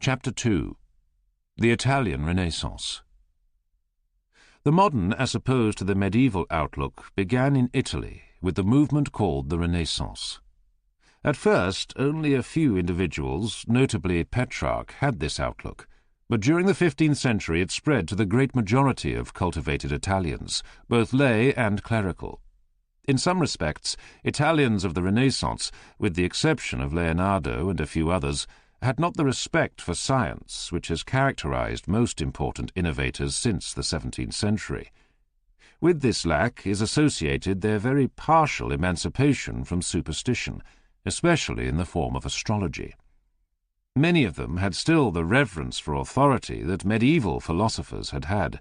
Chapter 2. The Italian Renaissance. The modern, as opposed to the medieval outlook, began in Italy with the movement called the Renaissance. At first, only a few individuals, notably Petrarch, had this outlook, but during the 15th century it spread to the great majority of cultivated Italians, both lay and clerical. In some respects, Italians of the Renaissance, with the exception of Leonardo and a few others, had not the respect for science which has characterized most important innovators since the 17th century. With this lack is associated their very partial emancipation from superstition, especially in the form of astrology. Many of them had still the reverence for authority that medieval philosophers had had,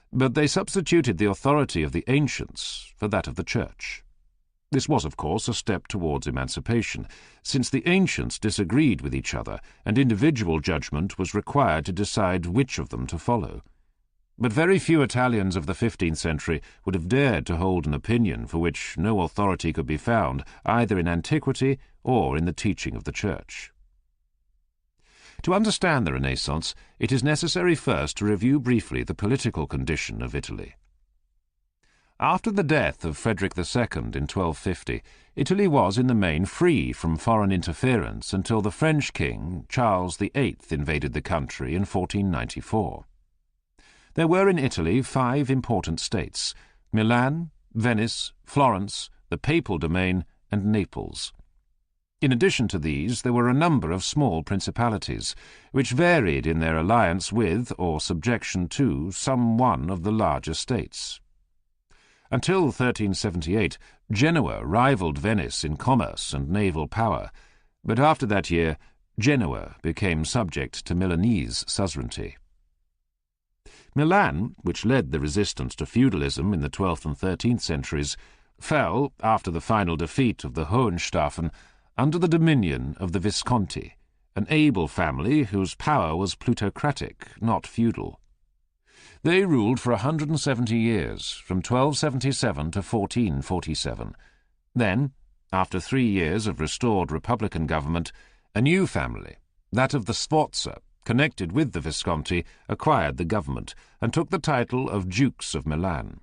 but they substituted the authority of the ancients for that of the Church. This was, of course, a step towards emancipation, since the ancients disagreed with each other, and individual judgment was required to decide which of them to follow. But very few Italians of the 15th century would have dared to hold an opinion for which no authority could be found, either in antiquity or in the teaching of the Church. To understand the Renaissance, it is necessary first to review briefly the political condition of Italy. After the death of Frederick II in 1250, Italy was in the main free from foreign interference until the French king, Charles VIII, invaded the country in 1494. There were in Italy 5 important states: Milan, Venice, Florence, the Papal Domain, and Naples. In addition to these, there were a number of small principalities, which varied in their alliance with or subjection to some one of the larger states. Until 1378, Genoa rivaled Venice in commerce and naval power, but after that year, Genoa became subject to Milanese suzerainty. Milan, which led the resistance to feudalism in the 12th and 13th centuries, fell, after the final defeat of the Hohenstaufen, under the dominion of the Visconti, an able family whose power was plutocratic, not feudal. They ruled for 170 years, from 1277 to 1447. Then, after 3 years of restored republican government, a new family, that of the Sforza, connected with the Visconti, acquired the government and took the title of Dukes of Milan.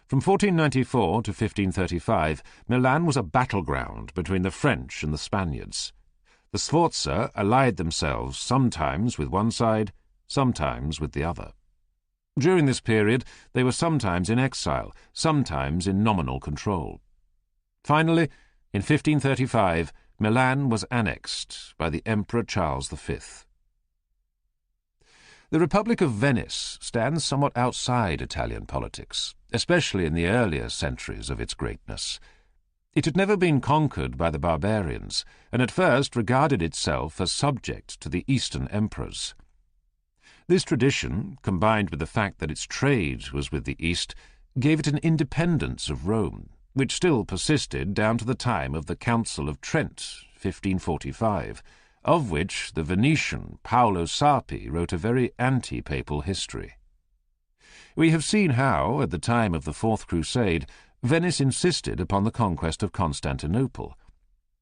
From 1494 to 1535, Milan was a battleground between the French and the Spaniards. The Sforza allied themselves sometimes with one side, sometimes with the other. During this period, they were sometimes in exile, sometimes in nominal control. Finally, in 1535, Milan was annexed by the Emperor Charles V. The Republic of Venice stands somewhat outside Italian politics, especially in the earlier centuries of its greatness. It had never been conquered by the barbarians, and at first regarded itself as subject to the Eastern emperors. This tradition, combined with the fact that its trade was with the East, gave it an independence of Rome, which still persisted down to the time of the Council of Trent, 1545, of which the Venetian Paolo Sarpi wrote a very anti-papal history. We have seen how, at the time of the Fourth Crusade, Venice insisted upon the conquest of Constantinople.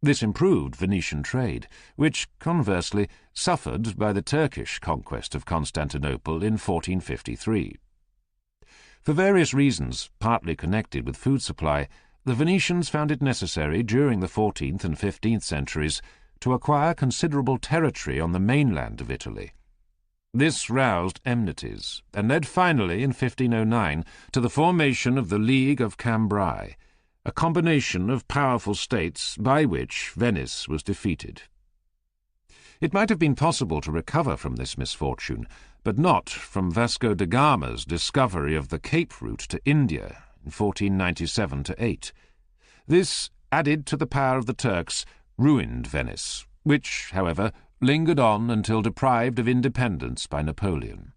This improved Venetian trade, which, conversely, suffered by the Turkish conquest of Constantinople in 1453. For various reasons, partly connected with food supply, the Venetians found it necessary during the 14th and 15th centuries to acquire considerable territory on the mainland of Italy. This roused enmities, and led finally, in 1509, to the formation of the League of Cambrai, a combination of powerful states by which Venice was defeated. It might have been possible to recover from this misfortune, but not from Vasco da Gama's discovery of the Cape route to India in 1497–8. This, added to the power of the Turks, ruined Venice, which, however, lingered on until deprived of independence by Napoleon.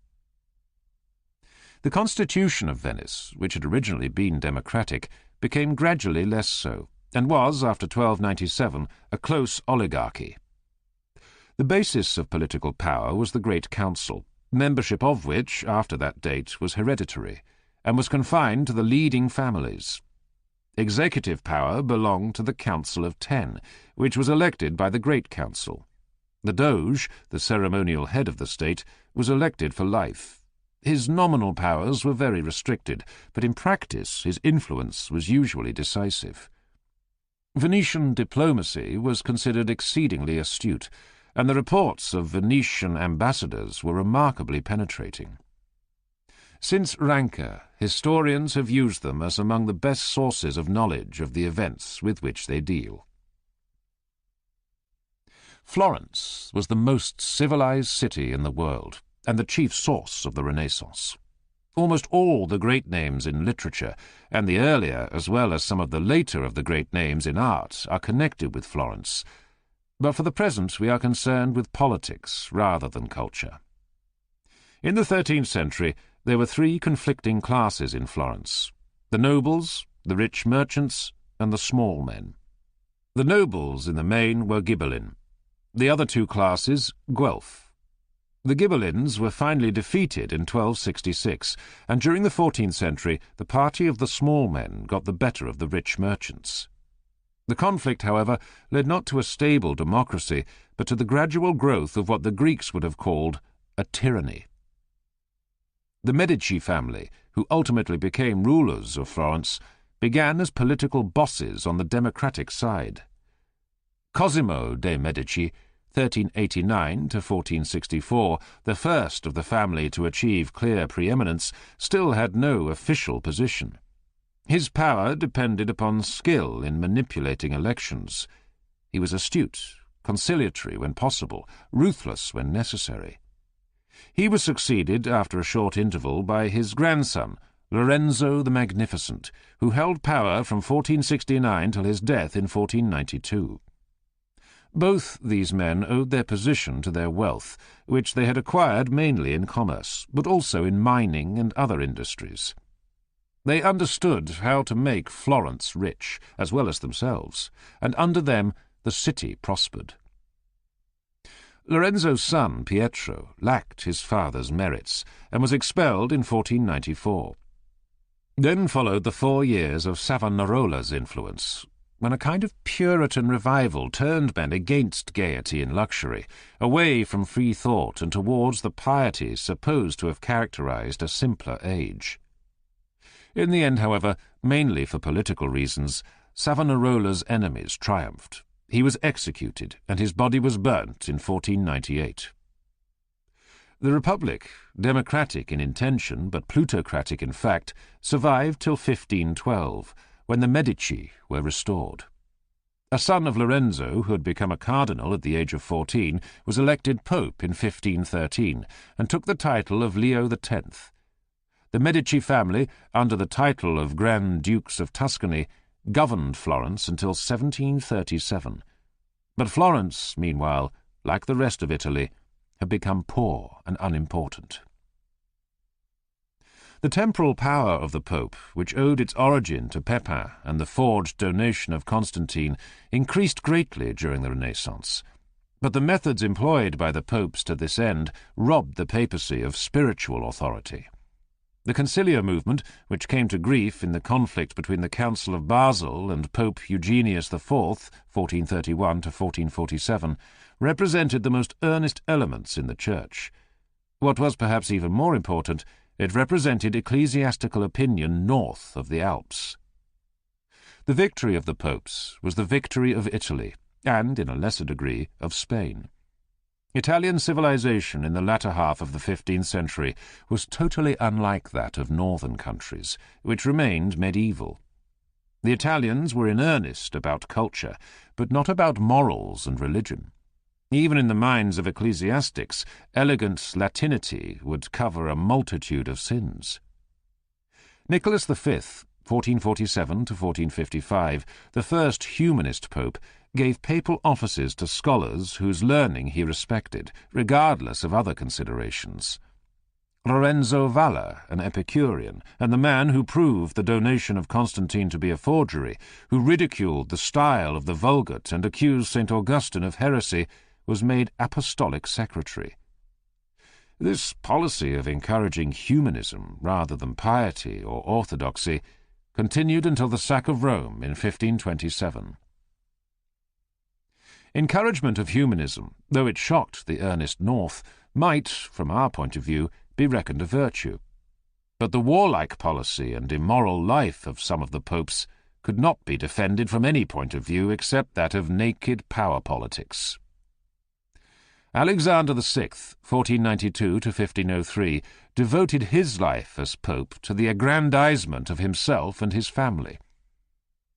The constitution of Venice, which had originally been democratic, became gradually less so, and was, after 1297, a close oligarchy. The basis of political power was the Great Council, membership of which, after that date, was hereditary, and was confined to the leading families. Executive power belonged to the Council of Ten, which was elected by the Great Council. The Doge, the ceremonial head of the state, was elected for life. His nominal powers were very restricted, but in practice his influence was usually decisive. Venetian diplomacy was considered exceedingly astute, and the reports of Venetian ambassadors were remarkably penetrating. Since Ranke, historians have used them as among the best sources of knowledge of the events with which they deal. Florence was the most civilized city in the world, and the chief source of the Renaissance. Almost all the great names in literature, and the earlier as well as some of the later of the great names in art, are connected with Florence. But for the present we are concerned with politics rather than culture. In the 13th century there were three conflicting classes in Florence: the nobles, the rich merchants, and the small men. The nobles in the main were Ghibelline. The other two classes, Guelph. The Ghibellines were finally defeated in 1266, and during the 14th century the party of the small men got the better of the rich merchants. The conflict, however, led not to a stable democracy, but to the gradual growth of what the Greeks would have called a tyranny. The Medici family, who ultimately became rulers of Florence, began as political bosses on the democratic side. Cosimo de' Medici, 1389 to 1464, the first of the family to achieve clear preeminence, still had no official position. His power depended upon skill in manipulating elections. He was astute, conciliatory when possible, ruthless when necessary. He was succeeded after a short interval by his grandson, Lorenzo the Magnificent, who held power from 1469 till his death in 1492. Both these men owed their position to their wealth, which they had acquired mainly in commerce, but also in mining and other industries. They understood how to make Florence rich, as well as themselves, and under them the city prospered. Lorenzo's son, Pietro, lacked his father's merits, and was expelled in 1494. Then followed the 4 years of Savonarola's influence, when a kind of Puritan revival turned men against gaiety and luxury, away from free thought and towards the piety supposed to have characterized a simpler age. In the end, however, mainly for political reasons, Savonarola's enemies triumphed. He was executed, and his body was burnt in 1498. The Republic, democratic in intention but plutocratic in fact, survived till 1512, when the Medici were restored. A son of Lorenzo, who had become a cardinal at the age of 14, was elected pope in 1513, and took the title of Leo X. The Medici family, under the title of Grand Dukes of Tuscany, governed Florence until 1737. But Florence, meanwhile, like the rest of Italy, had become poor and unimportant. The temporal power of the Pope, which owed its origin to Pepin and the forged donation of Constantine, increased greatly during the Renaissance. But the methods employed by the popes to this end robbed the papacy of spiritual authority. The conciliar movement, which came to grief in the conflict between the Council of Basel and Pope Eugenius IV, 1431 to 1447, represented the most earnest elements in the Church. What was perhaps even more important, it represented ecclesiastical opinion north of the Alps. The victory of the popes was the victory of Italy, and, in a lesser degree, of Spain. Italian civilization in the latter half of the 15th century was totally unlike that of northern countries, which remained medieval. The Italians were in earnest about culture, but not about morals and religion. Even in the minds of ecclesiastics, elegant Latinity would cover a multitude of sins. Nicholas V, 1447 to 1455, the first humanist pope, gave papal offices to scholars whose learning he respected, regardless of other considerations. Lorenzo Valla, an Epicurean, and the man who proved the donation of Constantine to be a forgery, who ridiculed the style of the Vulgate and accused St. Augustine of heresy, was made apostolic secretary. This policy of encouraging humanism rather than piety or orthodoxy continued until the sack of Rome in 1527. Encouragement of humanism, though it shocked the earnest North, might, from our point of view, be reckoned a virtue. But the warlike policy and immoral life of some of the popes could not be defended from any point of view except that of naked power politics. Alexander VI, 1492 to 1503, devoted his life as pope to the aggrandizement of himself and his family.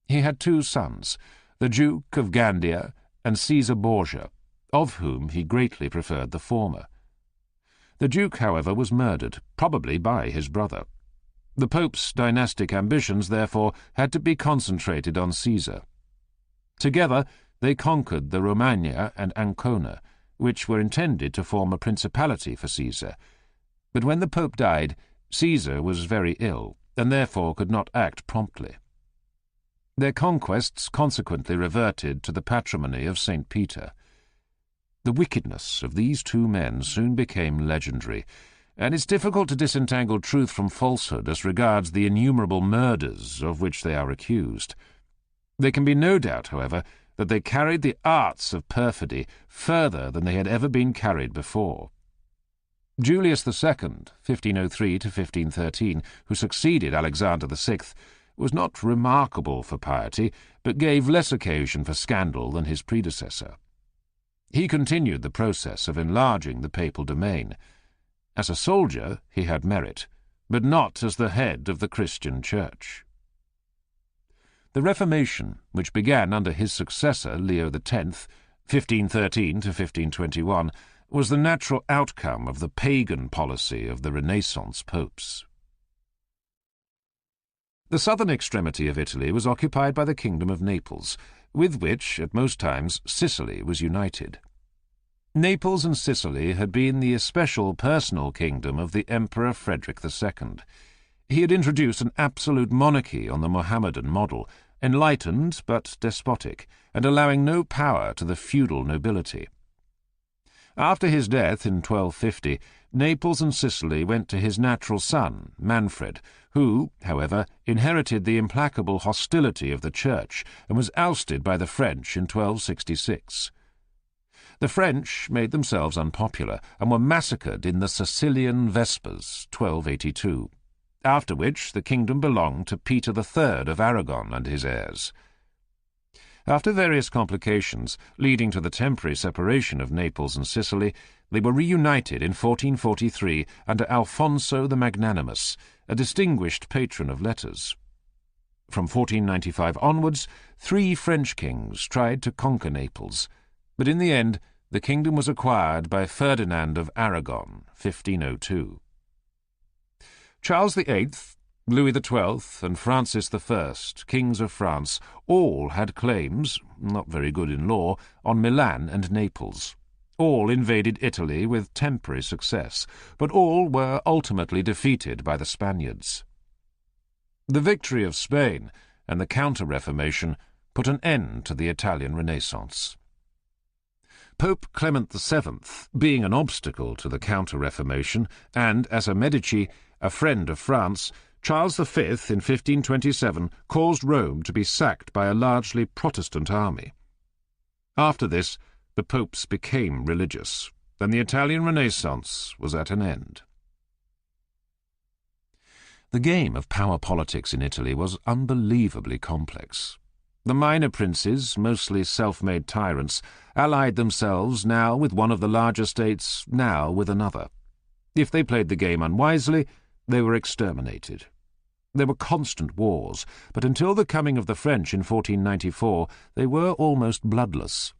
He had two sons, the Duke of Gandia and Caesar Borgia, of whom he greatly preferred the former. The Duke, however, was murdered, probably by his brother. The Pope's dynastic ambitions, therefore, had to be concentrated on Caesar. Together they conquered the Romagna and Ancona, which were intended to form a principality for Caesar. But when the Pope died, Caesar was very ill, and therefore could not act promptly. Their conquests consequently reverted to the patrimony of St. Peter. The wickedness of these two men soon became legendary, and it's difficult to disentangle truth from falsehood as regards the innumerable murders of which they are accused. There can be no doubt, however, that they carried the arts of perfidy further than they had ever been carried before. Julius II, 1503 to 1513, who succeeded Alexander VI, was not remarkable for piety, but gave less occasion for scandal than his predecessor. He continued the process of enlarging the papal domain. As a soldier he had merit, but not as the head of the Christian Church. The Reformation, which began under his successor Leo X, 1513 to 1521, was the natural outcome of the pagan policy of the Renaissance popes. The southern extremity of Italy was occupied by the Kingdom of Naples, with which, at most times, Sicily was united. Naples and Sicily had been the especial personal kingdom of the Emperor Frederick II. He had introduced an absolute monarchy on the Mohammedan model, enlightened but despotic, and allowing no power to the feudal nobility. After his death in 1250, Naples and Sicily went to his natural son, Manfred, who, however, inherited the implacable hostility of the Church and was ousted by the French in 1266. The French made themselves unpopular and were massacred in the Sicilian Vespers, 1282, after which the kingdom belonged to Peter III of Aragon and his heirs. After various complications, leading to the temporary separation of Naples and Sicily, they were reunited in 1443 under Alfonso the Magnanimous, a distinguished patron of letters. From 1495 onwards, 3 French kings tried to conquer Naples, but in the end the kingdom was acquired by Ferdinand of Aragon, 1502. Charles VIII, Louis XII, and Francis I, kings of France, all had claims, not very good in law, on Milan and Naples. All invaded Italy with temporary success, but all were ultimately defeated by the Spaniards. The victory of Spain and the Counter-Reformation put an end to the Italian Renaissance. Pope Clement VII, being an obstacle to the Counter-Reformation, and, as a Medici, a friend of France, Charles V, in 1527, caused Rome to be sacked by a largely Protestant army. After this, the popes became religious, and the Italian Renaissance was at an end. The game of power politics in Italy was unbelievably complex. The minor princes, mostly self-made tyrants, allied themselves now with one of the larger states, now with another. If they played the game unwisely, they were exterminated. There were constant wars, but until the coming of the French in 1494, they were almost bloodless.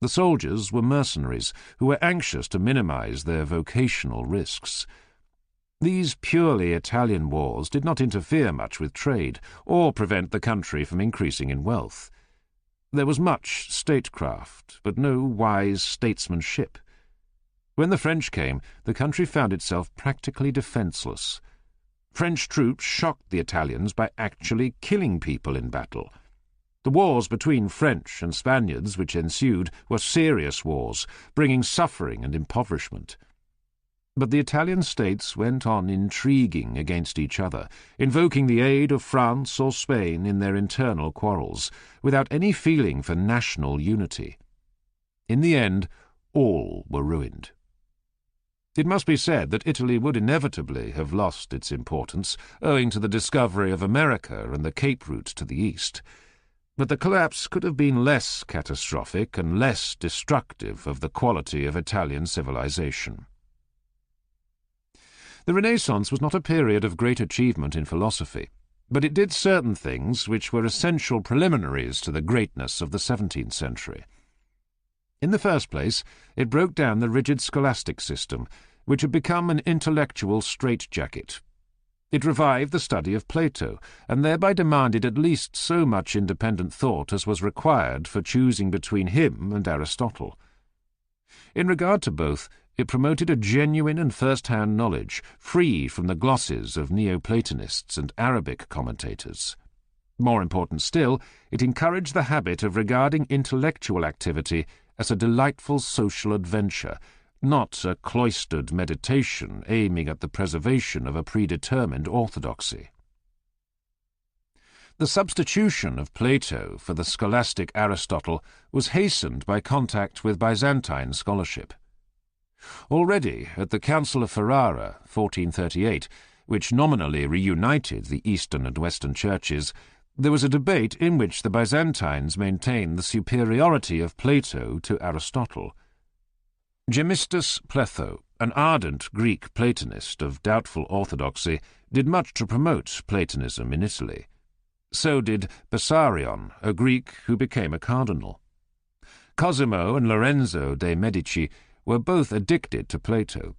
The soldiers were mercenaries who were anxious to minimize their vocational risks. These purely Italian wars did not interfere much with trade or prevent the country from increasing in wealth. There was much statecraft, but no wise statesmanship. When the French came, the country found itself practically defenseless. French troops shocked the Italians by actually killing people in battle. The wars between French and Spaniards which ensued were serious wars, bringing suffering and impoverishment. But the Italian states went on intriguing against each other, invoking the aid of France or Spain in their internal quarrels, without any feeling for national unity. In the end, all were ruined. It must be said that Italy would inevitably have lost its importance, owing to the discovery of America and the Cape route to the east. But the collapse could have been less catastrophic and less destructive of the quality of Italian civilization. The Renaissance was not a period of great achievement in philosophy, but it did certain things which were essential preliminaries to the greatness of the 17th century. In the first place, it broke down the rigid scholastic system, which had become an intellectual straitjacket. It revived the study of Plato, and thereby demanded at least so much independent thought as was required for choosing between him and Aristotle. In regard to both, it promoted a genuine and first-hand knowledge, free from the glosses of Neoplatonists and Arabic commentators. More important still, it encouraged the habit of regarding intellectual activity as a delightful social adventure, not a cloistered meditation aiming at the preservation of a predetermined orthodoxy. The substitution of Plato for the scholastic Aristotle was hastened by contact with Byzantine scholarship. Already, at the Council of Ferrara, 1438, which nominally reunited the Eastern and Western churches, there was a debate in which the Byzantines maintained the superiority of Plato to Aristotle. Gemistus Pletho, an ardent Greek Platonist of doubtful orthodoxy, did much to promote Platonism in Italy. So did Bessarion, a Greek who became a cardinal. Cosimo and Lorenzo de' Medici were both addicted to Plato.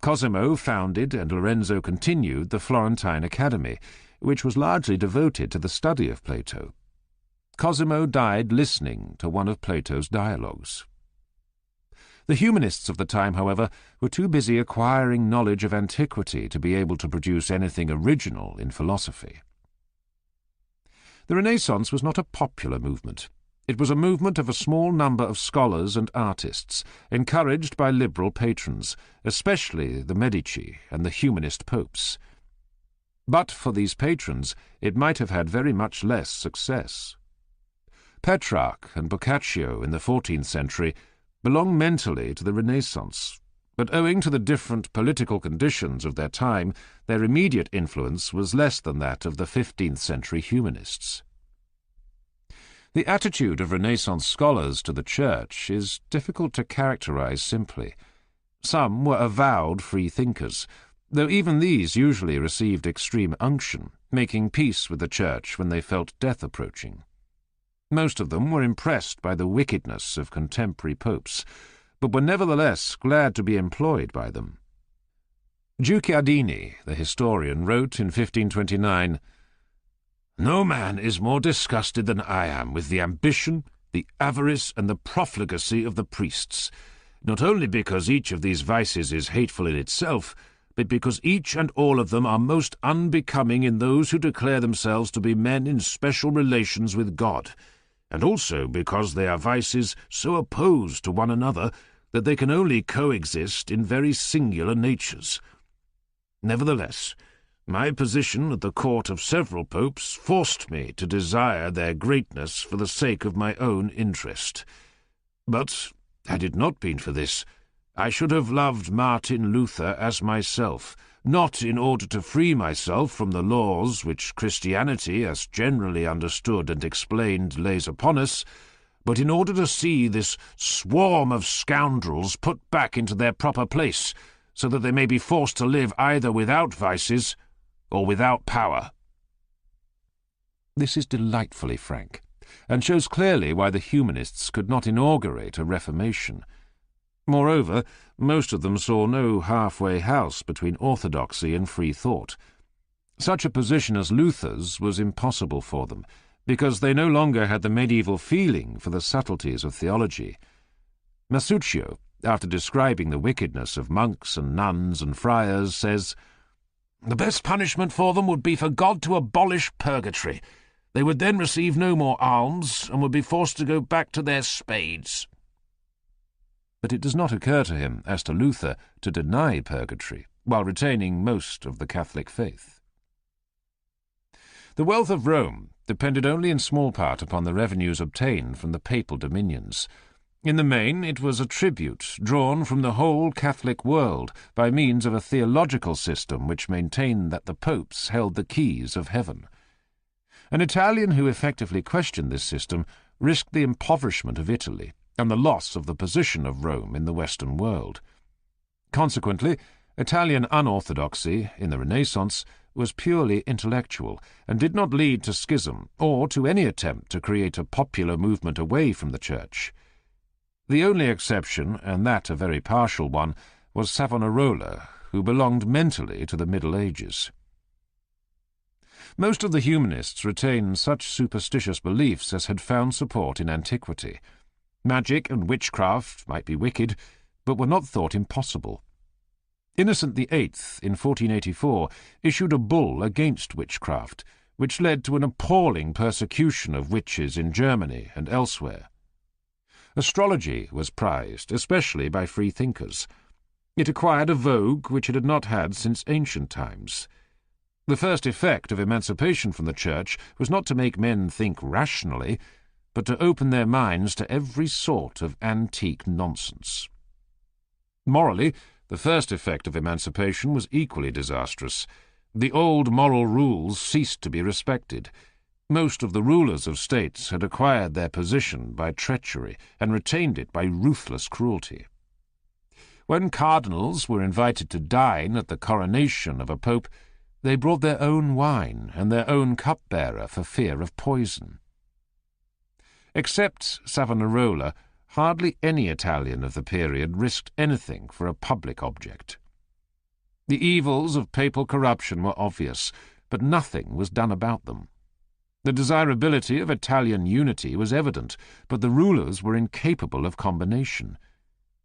Cosimo founded and Lorenzo continued the Florentine Academy, which was largely devoted to the study of Plato. Cosimo died listening to one of Plato's dialogues. The humanists of the time, however, were too busy acquiring knowledge of antiquity to be able to produce anything original in philosophy. The Renaissance was not a popular movement. It was a movement of a small number of scholars and artists, encouraged by liberal patrons, especially the Medici and the humanist popes. But for these patrons, it might have had very much less success. Petrarch and Boccaccio in the 14th century belong mentally to the Renaissance, but owing to the different political conditions of their time, their immediate influence was less than that of the 15th century humanists. The attitude of Renaissance scholars to the Church is difficult to characterize simply. Some were avowed free-thinkers, though even these usually received extreme unction, making peace with the Church when they felt death approaching. Most of them were impressed by the wickedness of contemporary popes, but were nevertheless glad to be employed by them. Guicciardini, the historian, wrote in 1529, "No man is more disgusted than I am with the ambition, the avarice, and the profligacy of the priests, not only because each of these vices is hateful in itself, but because each and all of them are most unbecoming in those who declare themselves to be men in special relations with God, and also because they are vices so opposed to one another that they can only coexist in very singular natures. Nevertheless, my position at the court of several popes forced me to desire their greatness for the sake of my own interest. But, had it not been for this, I should have loved Martin Luther as myself, not in order to free myself from the laws which Christianity, as generally understood and explained, lays upon us, but in order to see this swarm of scoundrels put back into their proper place, so that they may be forced to live either without vices or without power." This is delightfully frank, and shows clearly why the humanists could not inaugurate a reformation. Moreover, most of them saw no halfway house between orthodoxy and free thought. Such a position as Luther's was impossible for them, because they no longer had the medieval feeling for the subtleties of theology. Masuccio, after describing the wickedness of monks and nuns and friars, says, "The best punishment for them would be for God to abolish purgatory. They would then receive no more alms, and would be forced to go back to their spades." But it does not occur to him, as to Luther, to deny purgatory, while retaining most of the Catholic faith. The wealth of Rome depended only in small part upon the revenues obtained from the papal dominions. In the main, it was a tribute drawn from the whole Catholic world by means of a theological system which maintained that the popes held the keys of heaven. An Italian who effectively questioned this system risked the impoverishment of Italy and the loss of the position of Rome in the Western world. Consequently, Italian unorthodoxy in the Renaissance was purely intellectual and did not lead to schism or to any attempt to create a popular movement away from the Church. The only exception, and that a very partial one, was Savonarola, who belonged mentally to the Middle Ages. Most of the humanists retained such superstitious beliefs as had found support in antiquity. Magic and witchcraft might be wicked, but were not thought impossible. Innocent VIII, in 1484, issued a bull against witchcraft, which led to an appalling persecution of witches in Germany and elsewhere. Astrology was prized, especially by freethinkers. It acquired a vogue which it had not had since ancient times. The first effect of emancipation from the Church was not to make men think rationally, but to open their minds to every sort of antique nonsense. Morally, the first effect of emancipation was equally disastrous. The old moral rules ceased to be respected. Most of the rulers of states had acquired their position by treachery and retained it by ruthless cruelty. When cardinals were invited to dine at the coronation of a pope, they brought their own wine and their own cupbearer for fear of poison. Except Savonarola, hardly any Italian of the period risked anything for a public object. The evils of papal corruption were obvious, but nothing was done about them. The desirability of Italian unity was evident, but the rulers were incapable of combination.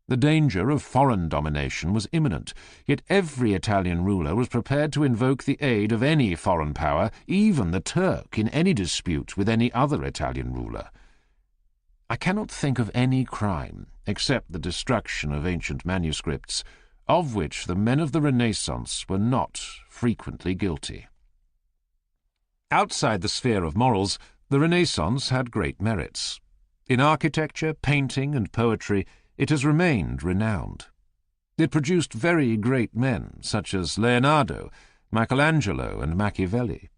The danger of foreign domination was imminent, yet every Italian ruler was prepared to invoke the aid of any foreign power, even the Turk, in any dispute with any other Italian ruler. I cannot think of any crime, except the destruction of ancient manuscripts, of which the men of the Renaissance were not frequently guilty. Outside the sphere of morals, the Renaissance had great merits. In architecture, painting, and poetry, it has remained renowned. It produced very great men, such as Leonardo, Michelangelo, and Machiavelli.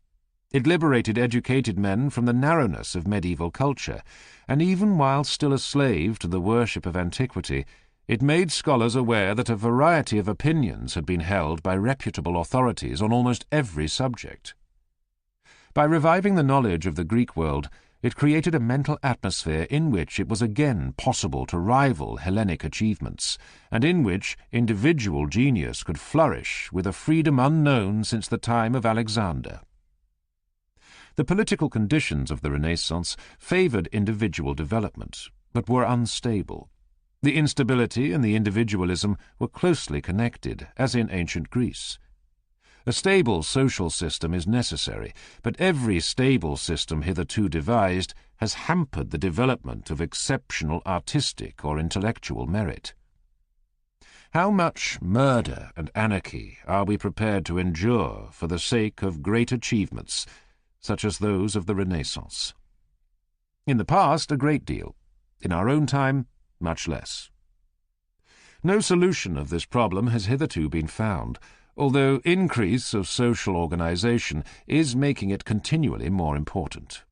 It liberated educated men from the narrowness of medieval culture, and even while still a slave to the worship of antiquity, it made scholars aware that a variety of opinions had been held by reputable authorities on almost every subject. By reviving the knowledge of the Greek world, it created a mental atmosphere in which it was again possible to rival Hellenic achievements, and in which individual genius could flourish with a freedom unknown since the time of Alexander. The political conditions of the Renaissance favoured individual development, but were unstable. The instability and the individualism were closely connected, as in ancient Greece. A stable social system is necessary, but every stable system hitherto devised has hampered the development of exceptional artistic or intellectual merit. How much murder and anarchy are we prepared to endure for the sake of great achievements, such as those of the Renaissance? In the past, a great deal. In our own time, much less. No solution of this problem has hitherto been found, although increase of social organization is making it continually more important.